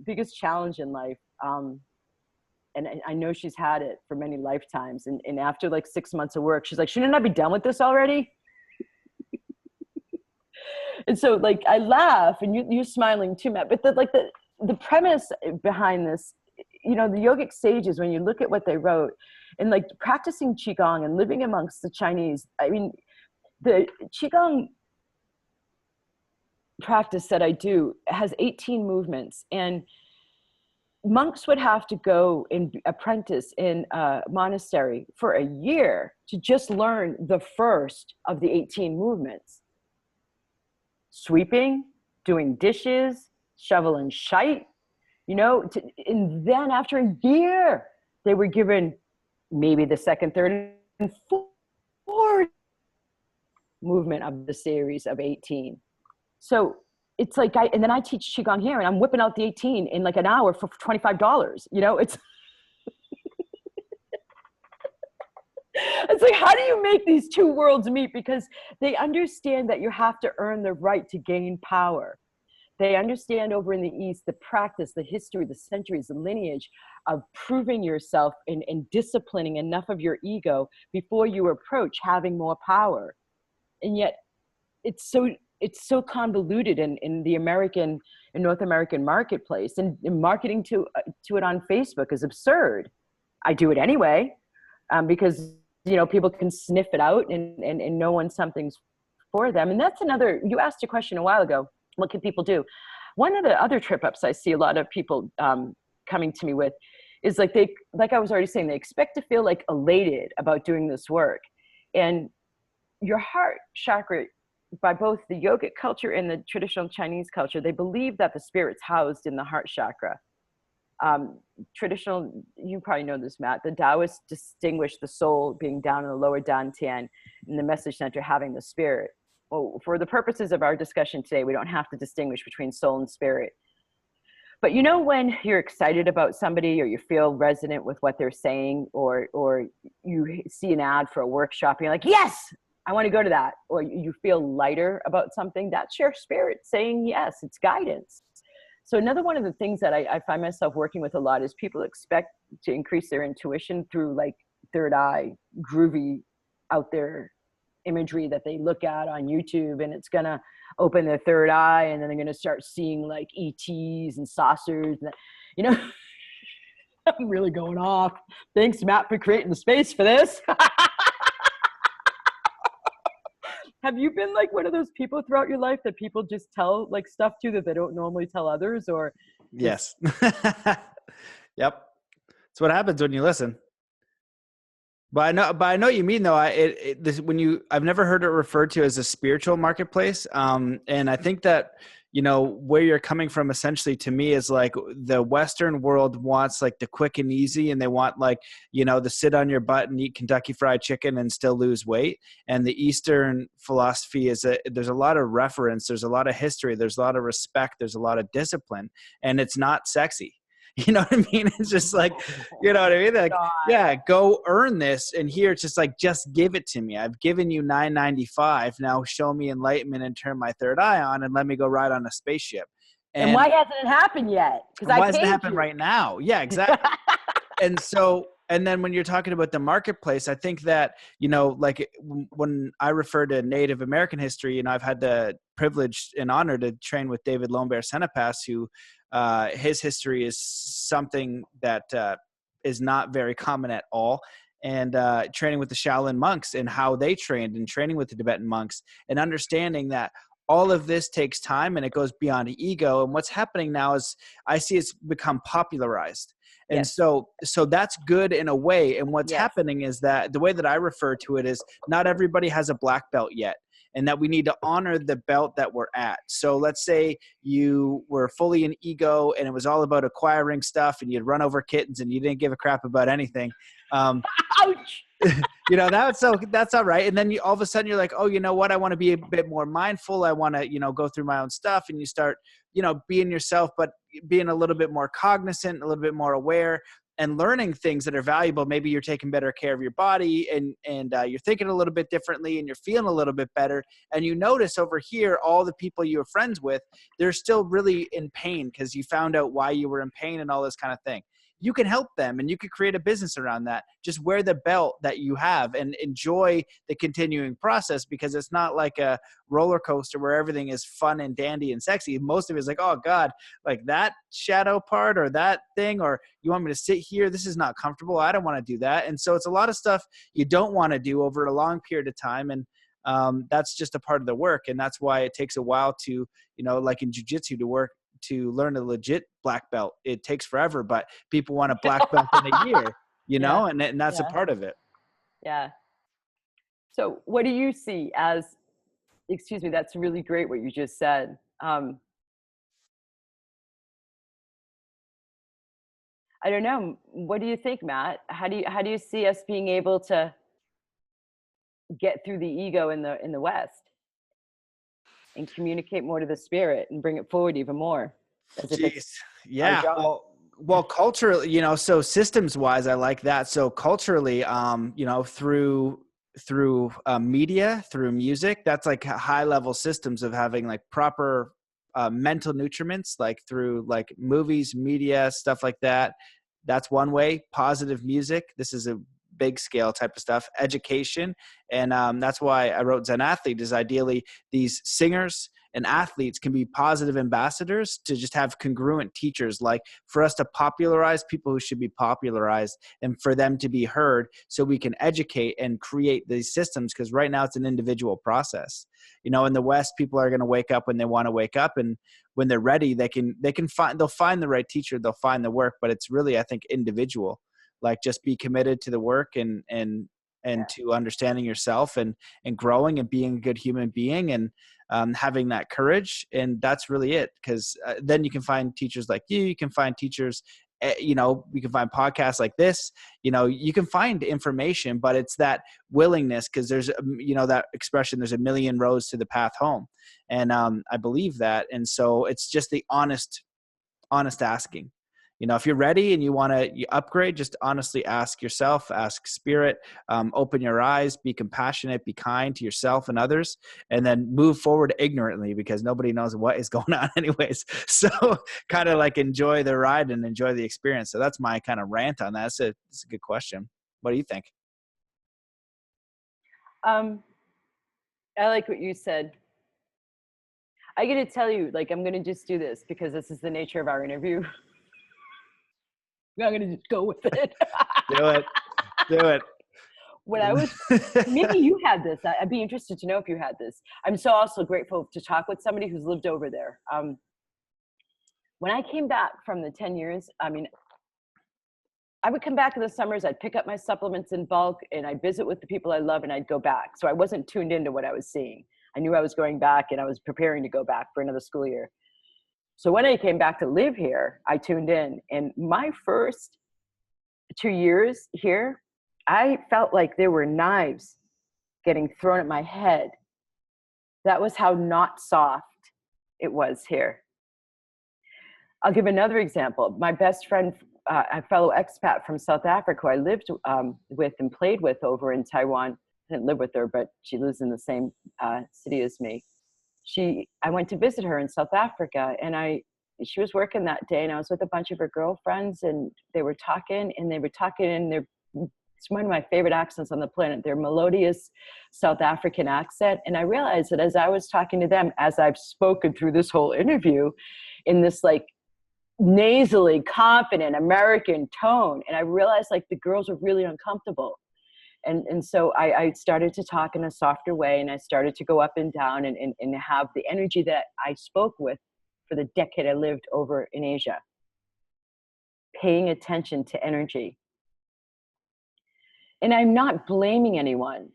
biggest challenge in life, and I know she's had it for many lifetimes. And after like 6 months of work, she's like, shouldn't I be done with this already? And so like, I laugh, and you're smiling too, Matt, but the premise behind this, you know, the yogic sages, when you look at what they wrote, and like practicing Qigong and living amongst the Chinese, I mean, the Qigong practice that I do has 18 movements, and monks would have to go and apprentice in a monastery for a year to just learn the first of the 18 movements. Sweeping, doing dishes, shoveling shite, you know, and then after a year, they were given maybe the second, third, and fourth movement of the series of 18. So it's like, and then I teach Qigong here, and I'm whipping out the 18 in like an hour for $25, you know, it's like, how do you make these two worlds meet? Because they understand that you have to earn the right to gain power. They understand over in the East, the practice, the history, the centuries, the lineage of proving yourself and disciplining enough of your ego before you approach having more power. And yet it's so convoluted in the American and North American marketplace, and marketing to it on Facebook is absurd. I do it anyway, because, you know, people can sniff it out and know when something's for them. And that's another, you asked a question a while ago, what can people do? One of the other trip ups I see a lot of people coming to me with is like I was already saying, they expect to feel like elated about doing this work. And your heart chakra, by both the yogic culture and the traditional Chinese culture, they believe that the spirit's housed in the heart chakra. Traditional, you probably know this, Matt, the Taoists distinguish the soul being down in the lower Dan Tien and the message center having the spirit. Well, for the purposes of our discussion today, we don't have to distinguish between soul and spirit. But you know, when you're excited about somebody, or you feel resonant with what they're saying, or you see an ad for a workshop, and you're like, yes, I want to go to that. Or you feel lighter about something, that's your spirit saying yes, it's guidance. So another one of the things that I find myself working with a lot is people expect to increase their intuition through like third eye, groovy, out there imagery that they look at on YouTube, and it's going to open their third eye, and then they're going to start seeing like ETs and saucers, and, you know, I'm really going off. Thanks, Matt, for creating the space for this. Have you been like one of those people throughout your life that people just tell like stuff to that they don't normally tell others? Or yes. Yep. That's what happens when you listen. But I know what you mean though. I've never heard it referred to as a spiritual marketplace. And I think that, you know, where you're coming from essentially to me is like the Western world wants like the quick and easy, and they want like, you know, the sit on your butt and eat Kentucky Fried Chicken and still lose weight. And the Eastern philosophy is that there's a lot of reference, there's a lot of history, there's a lot of respect, there's a lot of discipline, and it's not sexy. You know what I mean? It's just like, you know what I mean? Like, yeah, go earn this. And here it's just like, just give it to me. I've given you $9.95. Now show me enlightenment and turn my third eye on and let me go ride on a spaceship. And why hasn't it happened yet? Why hasn't it happened right now? Yeah, exactly. And then when you're talking about the marketplace, I think that, you know, like when I refer to Native American history, you know, I've had the privilege and honor to train with David Lombert Senepas, who his history is something that is not very common at all. And training with the Shaolin monks and how they trained, and training with the Tibetan monks, and understanding that all of this takes time and it goes beyond ego. And what's happening now is I see it's become popularized. And yes. so that's good in a way. And what's happening is that the way that I refer to it is not everybody has a black belt yet, and that we need to honor the belt that we're at. So let's say you were fully in ego and it was all about acquiring stuff, and you'd run over kittens and you didn't give a crap about anything. Ouch. You know, that's all right. And then all of a sudden you're like, oh, you know what? I want to be a bit more mindful. I want to, you know, go through my own stuff. And you start, you know, being yourself, but being a little bit more cognizant, a little bit more aware. and learning things that are valuable. Maybe you're taking better care of your body, and you're thinking a little bit differently, and you're feeling a little bit better. And you notice over here, all the people you were friends with, they're still really in pain because you found out why you were in pain and all this kind of thing. You can help them, and you could create a business around that. Just wear the belt that you have and enjoy the continuing process, because it's not like a roller coaster where everything is fun and dandy and sexy. Most of it is like, oh God, like that shadow part or that thing, or you want me to sit here? This is not comfortable. I don't want to do that. And so it's a lot of stuff you don't want to do over a long period of time. And that's just a part of the work. And that's why it takes a while to, like in jiu-jitsu, to learn a legit black belt. It takes forever, but people want a black belt in a year, and that's a part of it. Yeah. So what do you see as, excuse me, that's really great what you just said. I don't know. What do you think, Matt? How do you see us being able to get through the ego in the West and communicate more to the spirit and bring it forward even more? As if it's yeah. Well, culturally, so systems wise, I like that. So culturally, through media, through music, that's like high level systems of having like proper mental nutriments, like through like movies, media, stuff like that. That's one way. Positive music. This is a big scale type of stuff. Education. And that's why I wrote Zen Athlete, is ideally these singers and athletes can be positive ambassadors to just have congruent teachers, like for us to popularize people who should be popularized and for them to be heard, so we can educate and create these systems. Because right now it's an individual process. In the West, people are going to wake up when they want to wake up, and when they're ready, they'll find the right teacher, they'll find the work. But it's really, I think, individual. Like, just be committed to the work and to understanding yourself and growing and being a good human being, and having that courage. And that's really it. Because then you can find teachers like you can find teachers, you can find podcasts like this, you can find information, but it's that willingness. Because there's, that expression, there's a million roads to the path home. And I believe that. And so it's just the honest asking. If you're ready and you want to upgrade, just honestly ask yourself, ask spirit, open your eyes, be compassionate, be kind to yourself and others, and then move forward ignorantly, because nobody knows what is going on anyways. So kind of like enjoy the ride and enjoy the experience. So that's my kind of rant on that. It's a good question. What do you think? I like what you said. I got to tell you, like, I'm going to just do this because this is the nature of our interview. I'm going to just go with it. Do it. When I was, maybe you had this. I'd be interested to know if you had this. I'm so also grateful to talk with somebody who's lived over there. When I came back from the 10 years, I would come back in the summers, I'd pick up my supplements in bulk, and I'd visit with the people I love, and I'd go back. So I wasn't tuned into what I was seeing. I knew I was going back, and I was preparing to go back for another school year. So when I came back to live here, I tuned in. And my first 2 years here, I felt like there were knives getting thrown at my head. That was how not soft it was here. I'll give another example. My best friend, a fellow expat from South Africa, who I lived with and played with over in Taiwan. I didn't live with her, but she lives in the same city as me. I went to visit her in South Africa, and she was working that day, and I was with a bunch of her girlfriends, and they were talking in it's one of my favorite accents on the planet, their melodious South African accent. And I realized that as I was talking to them, as I've spoken through this whole interview, in this like nasally, confident American tone, and I realized like the girls were really uncomfortable. And so I started to talk in a softer way, and I started to go up and down and have the energy that I spoke with for the decade I lived over in Asia. Paying attention to energy. And I'm not blaming anyone,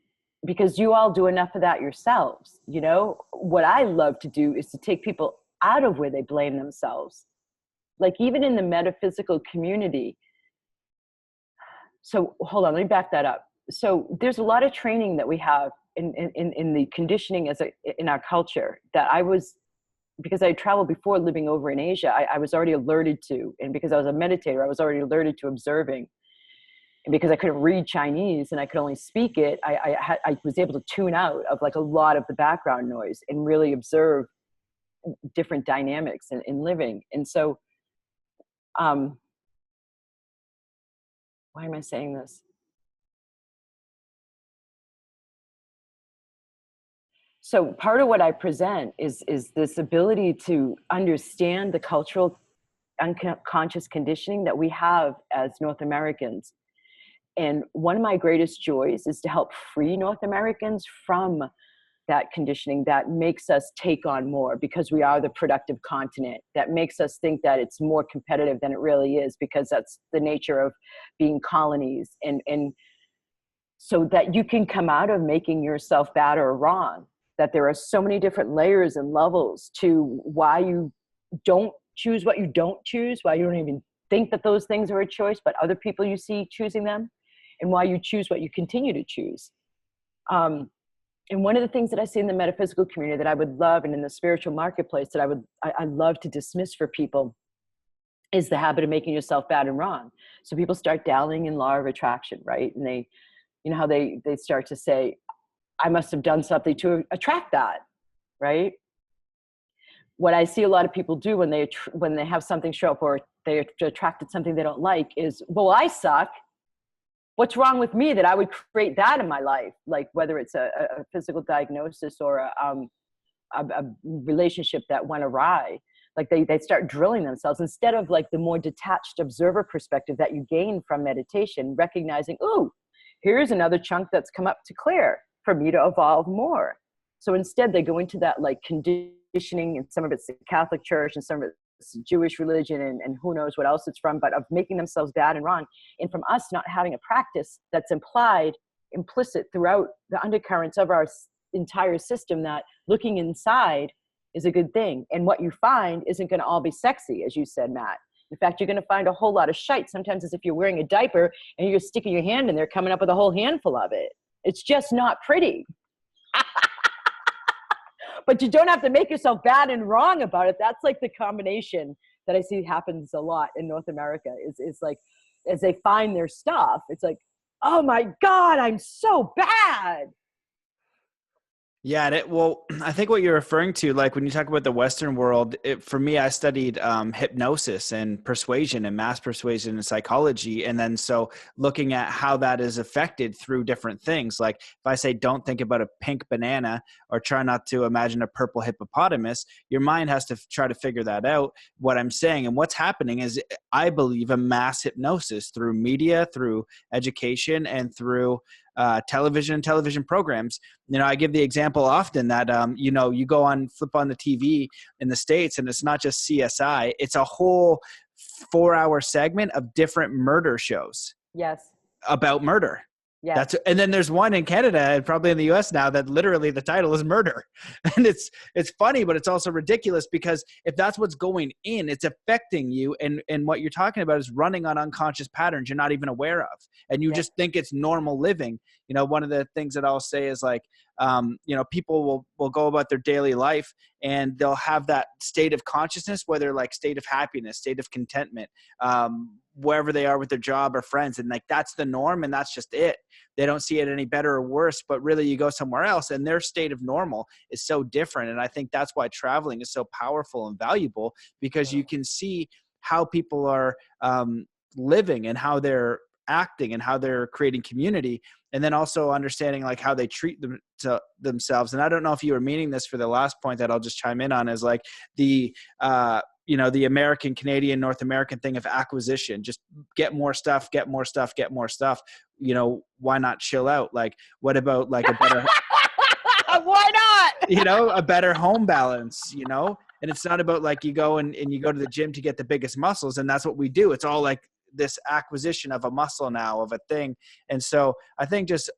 because you all do enough of that yourselves. What I love to do is to take people out of where they blame themselves. Like even in the metaphysical community. So hold on, let me back that up. So there's a lot of training that we have in the conditioning in our culture that I was because I traveled before living over in Asia, I was already alerted to, and because I was a meditator, I was already alerted to observing. And because I couldn't read Chinese and I could only speak it, I was able to tune out of like a lot of the background noise and really observe different dynamics in living. And so, why am I saying this? So part of what I present is this ability to understand the cultural unconscious conditioning that we have as North Americans. And one of my greatest joys is to help free North Americans from that conditioning that makes us take on more because we are the productive continent, that makes us think that it's more competitive than it really is because that's the nature of being colonies. And so that you can come out of making yourself bad or wrong, that there are so many different layers and levels to why you don't choose what you don't choose, why you don't even think that those things are a choice, but other people you see choosing them, and why you choose what you continue to choose. And one of the things that I see in the metaphysical community that I would love, and in the spiritual marketplace that I love to dismiss for people, is the habit of making yourself bad and wrong. So people start dabbling in law of attraction, right? And they, you know how they start to say, I must have done something to attract that, right? What I see a lot of people do when they have something show up or they attracted something they don't like is, well, I suck. What's wrong with me that I would create that in my life? Like whether it's a physical diagnosis or a relationship that went awry. Like they start drilling themselves instead of like the more detached observer perspective that you gain from meditation, recognizing, ooh, here's another chunk that's come up to clear for me to evolve more. So instead they go into that like conditioning, and some of it's the Catholic Church and some of it's Jewish religion and who knows what else it's from, but of making themselves bad and wrong. And from us not having a practice that's implicit throughout the undercurrents of our entire system, that looking inside is a good thing. And what you find isn't going to all be sexy, as you said, Matt. In fact, you're going to find a whole lot of shite. Sometimes as if you're wearing a diaper and you're sticking your hand in there, coming up with a whole handful of it. It's just not pretty. But you don't have to make yourself bad and wrong about it. That's like the combination that I see happens a lot in North America is like, as they find their stuff, it's like, oh my God, I'm so bad. Yeah, well, I think what you're referring to, like when you talk about the Western world, for me, I studied hypnosis and persuasion and mass persuasion and psychology. And then so looking at how that is affected through different things. Like if I say, don't think about a pink banana or try not to imagine a purple hippopotamus, your mind has to try to figure that out, what I'm saying. And what's happening is, I believe, a mass hypnosis through media, through education, and through television programs. You know, I give the example often that, you know, you flip on the TV in the States and it's not just CSI, it's a whole 4-hour segment of different murder shows. Yes. About murder. Yes. And then there's one in Canada and probably in the US now that literally the title is murder. And it's funny, but it's also ridiculous because if that's what's going in, it's affecting you. And what you're talking about is running on unconscious patterns you're not even aware of. And you just think it's normal living. You know, one of the things that I'll say is like, you know, people will go about their daily life and they'll have that state of consciousness, whether like state of happiness, state of contentment, wherever they are with their job or friends. And like, that's the norm and that's just it. They don't see it any better or worse, but really you go somewhere else and their state of normal is so different. And I think that's why traveling is so powerful and valuable, because you can see how people are living and how they're acting and how they're creating community. And then also understanding like how they treat themselves. And I don't know if you were meaning this for the last point that I'll just chime in on, is like the, you know, the American, Canadian, North American thing of acquisition, just get more stuff. You know, why not chill out? Like, what about like a better, why not? You know, a better home balance, you know? And it's not about like you go and you go to the gym to get the biggest muscles. And that's what we do. It's all like this acquisition of a muscle now, of a thing. And so I think just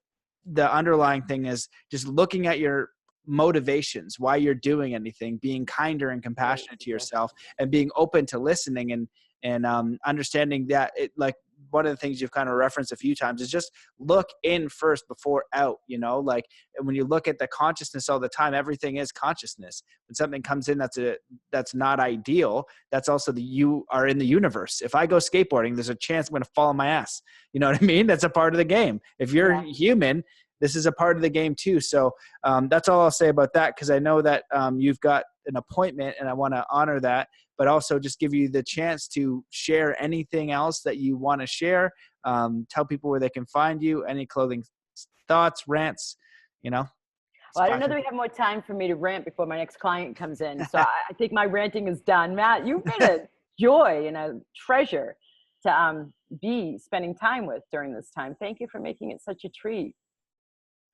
the underlying thing is just looking at your motivations, why you're doing anything, being kinder and compassionate to yourself, and being open to listening and understanding that it, like one of the things you've kind of referenced a few times is just look in first before out, you know, like when you look at the consciousness all the time, everything is consciousness. When something comes in that's not ideal, that's also you are in the universe. If I go skateboarding, there's a chance I'm going to fall on my ass. You know what I mean? That's a part of the game. If you're human, this is a part of the game too. So that's all I'll say about that, because I know that you've got an appointment and I want to honor that, but also just give you the chance to share anything else that you want to share. Tell people where they can find you, any clothing thoughts, rants, you know. Well, I don't know that we have more time for me to rant before my next client comes in. So I think my ranting is done. Matt, you've been a joy and a treasure to be spending time with during this time. Thank you for making it such a treat.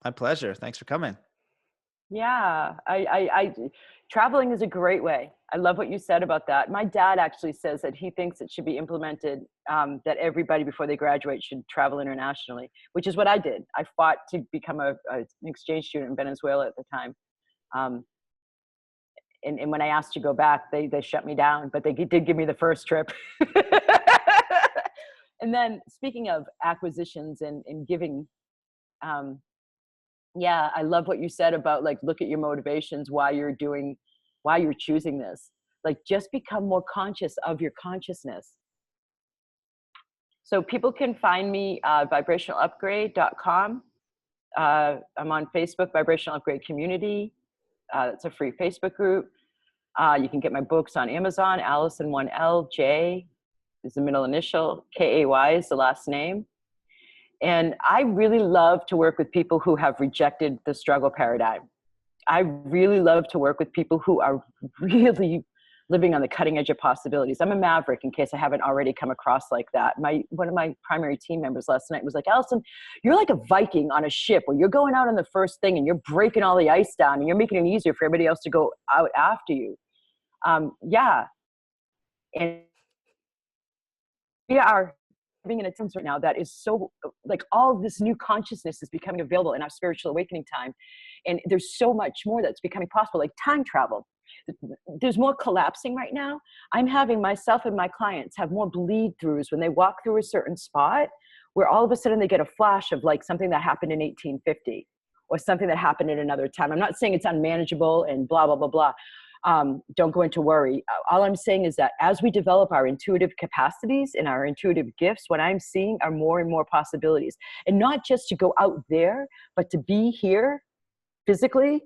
My pleasure. Thanks for coming. Yeah, I traveling is a great way. I love what you said about that. My dad actually says that he thinks it should be implemented, that everybody before they graduate should travel internationally, which is what I did. I fought to become an exchange student in Venezuela at the time. And when I asked to go back, they shut me down, but they did give me the first trip. And then speaking of acquisitions and giving, yeah, I love what you said about like, look at your motivations, why you're choosing this. Like, just become more conscious of your consciousness. So people can find me vibrationalupgrade.com. I'm on Facebook, Vibrational Upgrade Community. It's a free Facebook group. You can get my books on Amazon. Alison 1L, J is the middle initial, K-A-Y is the last name. And I really love to work with people who have rejected the struggle paradigm. I really love to work with people who are really living on the cutting edge of possibilities. I'm a maverick, in case I haven't already come across like that. One of my primary team members last night was like, Alison, you're like a Viking on a ship where you're going out on the first thing and you're breaking all the ice down and you're making it easier for everybody else to go out after you. Yeah. And we are living in a time right now that is so, like, all of this new consciousness is becoming available in our spiritual awakening time. And there's so much more that's becoming possible, like time travel. There's more collapsing right now. I'm having myself and my clients have more bleed throughs when they walk through a certain spot where all of a sudden they get a flash of like something that happened in 1850 or something that happened at another time. I'm not saying it's unmanageable and blah, blah, blah, blah. Don't go into worry. All I'm saying is that as we develop our intuitive capacities and our intuitive gifts, what I'm seeing are more and more possibilities. And not just to go out there, but to be here physically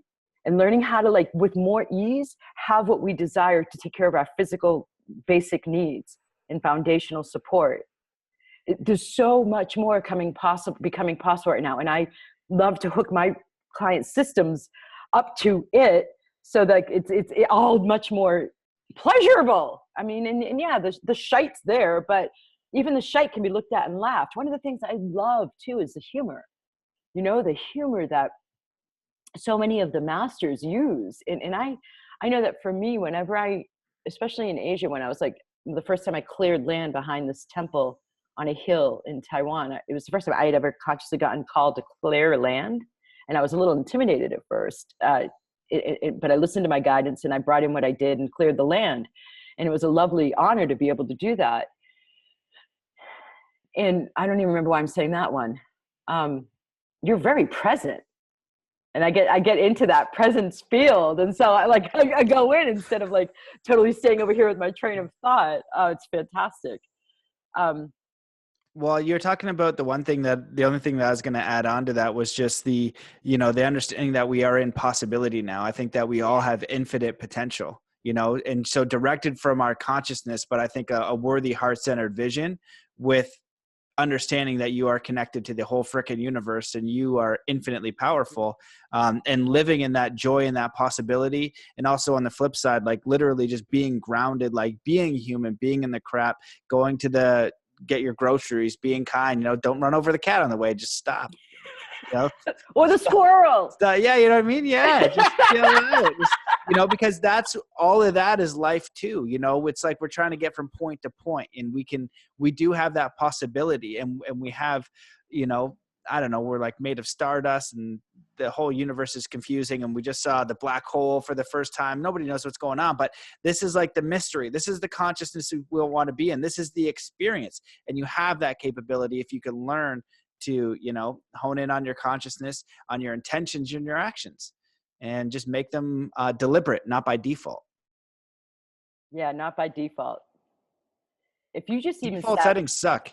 and learning how to, like, with more ease, have what we desire to take care of our physical basic needs and foundational support. There's so much more becoming possible right now. And I love to hook my client systems up to it, so that it's all much more pleasurable. I mean, and yeah, the shite's there, but even the shite can be looked at and laughed. One of the things I love too is the humor. You know, the humor that so many of the masters use. And I know that for me, whenever especially in Asia, when I was like, the first time I cleared land behind this temple on a hill in Taiwan, it was the first time I had ever consciously gotten called to clear land. And I was a little intimidated at first. But I listened to my guidance and I brought in what I did and cleared the land. And it was a lovely honor to be able to do that. And I don't even remember why I'm saying that one. You're very present. And I get into that presence field. And so I go in instead of like totally staying over here with my train of thought. Oh, it's fantastic. Well, you're talking about the only thing that I was going to add on to that was just the understanding that we are in possibility now. I think that we all have infinite potential, and so directed from our consciousness, but I think a worthy heart-centered vision with understanding that you are connected to the whole frickin' universe and you are infinitely powerful, and living in that joy and that possibility. And also on the flip side, like literally just being grounded, like being human, being in the crap, going to get your groceries, being kind, don't run over the cat on the way, just stop, or the squirrel. Yeah. You know what I mean? Yeah. Just chill out. Just, because that's all of that is life too. It's like we're trying to get from point to point, and we do have that possibility, and we have, I don't know, we're like made of stardust, and the whole universe is confusing, and we just saw the black hole for the first time. Nobody knows what's going on, but this is like the mystery. This is the consciousness we'll want to be in. This is the experience. And you have that capability if you can learn to, you know, hone in on your consciousness, on your intentions and your actions, and just make them deliberate, not by default. Yeah, not by default. If you just even Default settings suck.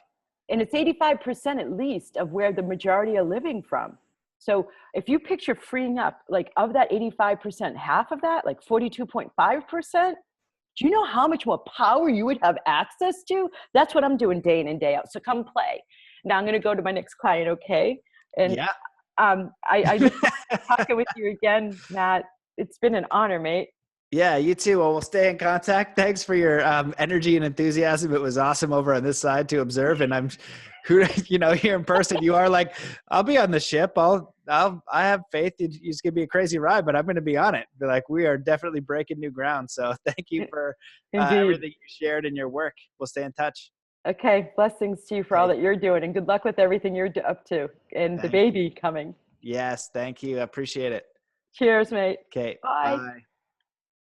And it's 85% at least of where the majority are living from. So if you picture freeing up, like of that 85%, half of that, like 42.5%, do you know how much more power you would have access to? That's what I'm doing day in and day out. So come play. Now I'm going to go to my next client, okay? And yeah. I look forward to talking with you again, Matt. It's been an honor, mate. Yeah, you too. Well, we'll stay in contact. Thanks for your energy and enthusiasm. It was awesome over on this side to observe. And I'm, you know, here in person, you are like, I'll be on the ship. I have faith. You just give me a crazy ride, but I'm going to be on it. Be like, we are definitely breaking new ground. So thank you for everything you shared in your work. We'll stay in touch. Okay. Blessings to you for all that you're doing, and good luck with everything you're up to and the baby coming. Yes. Thank you. I appreciate it. Cheers, mate. Okay. Bye. Bye.